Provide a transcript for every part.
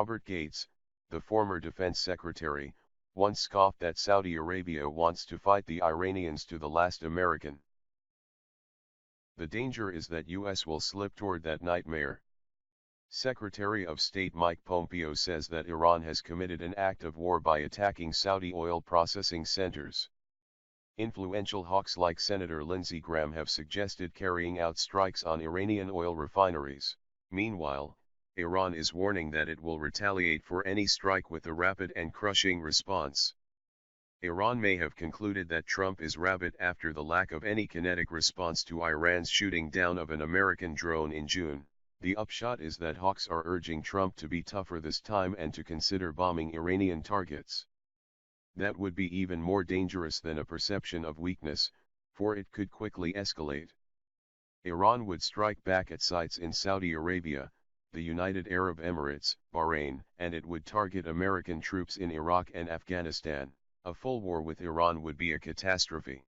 Robert Gates, the former defense secretary, once scoffed that Saudi Arabia wants to fight the Iranians to the last American. The danger is that US will slip toward that nightmare. Secretary of State Mike Pompeo says that Iran has committed an act of war by attacking Saudi oil processing centers. Influential hawks like Senator Lindsey Graham have suggested carrying out strikes on Iranian oil refineries. Meanwhile, Iran is warning that it will retaliate for any strike with a rapid and crushing response. Iran may have concluded that Trump is rabid after the lack of any kinetic response to Iran's shooting down of an American drone in June. The upshot is that hawks are urging Trump to be tougher this time and to consider bombing Iranian targets. That would be even more dangerous than a perception of weakness, for it could quickly escalate. Iran would strike back at sites in Saudi Arabia, the United Arab Emirates, Bahrain, and it would target American troops in Iraq and Afghanistan. A full war with Iran would be a catastrophe.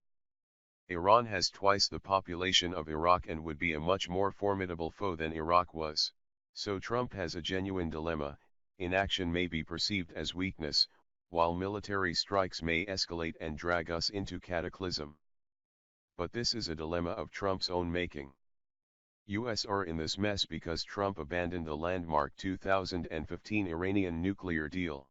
Iran has twice the population of Iraq and would be a much more formidable foe than Iraq was. So Trump has a genuine dilemma. Inaction may be perceived as weakness, while military strikes may escalate and drag us into cataclysm. But this is a dilemma of Trump's own making. US are in this mess because Trump abandoned the landmark 2015 Iranian nuclear deal.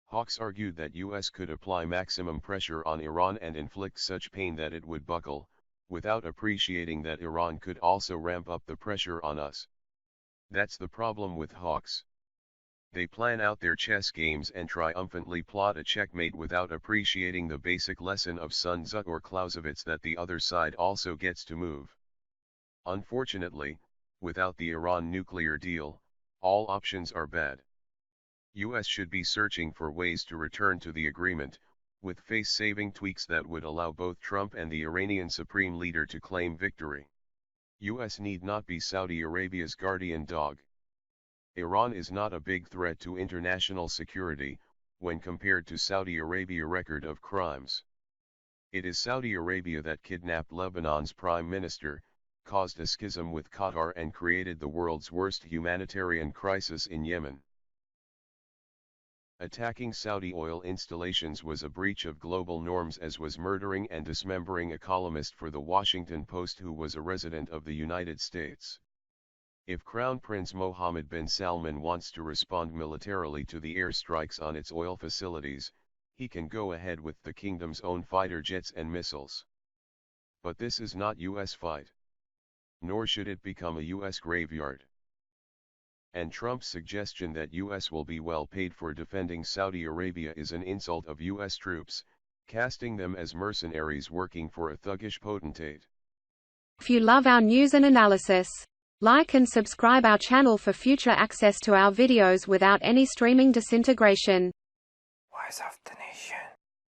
Hawks argued that US could apply maximum pressure on Iran and inflict such pain that it would buckle, without appreciating that Iran could also ramp up the pressure on us. That's the problem with hawks. They plan out their chess games and triumphantly plot a checkmate without appreciating the basic lesson of Sun Tzu or Clausewitz that the other side also gets to move. Unfortunately, without the Iran nuclear deal, all options are bad. US should be searching for ways to return to the agreement, with face-saving tweaks that would allow both Trump and the Iranian supreme leader to claim victory. US need not be Saudi Arabia's guardian dog. Iran is not a big threat to international security, when compared to Saudi Arabia's record of crimes. It is Saudi Arabia that kidnapped Lebanon's prime minister, caused a schism with Qatar and created the world's worst humanitarian crisis in Yemen. Attacking Saudi oil installations was a breach of global norms, as was murdering and dismembering a columnist for The Washington Post who was a resident of the United States. If Crown Prince Mohammed bin Salman wants to respond militarily to the airstrikes on its oil facilities, he can go ahead with the kingdom's own fighter jets and missiles. But this is not US fight. Nor should it become a US graveyard. And Trump's suggestion that US will be well paid for defending Saudi Arabia is an insult of US troops, casting them as mercenaries working for a thuggish potentate. If you love our news and analysis, like and subscribe our channel for future access to our videos without any streaming disintegration. Voice of the Nation.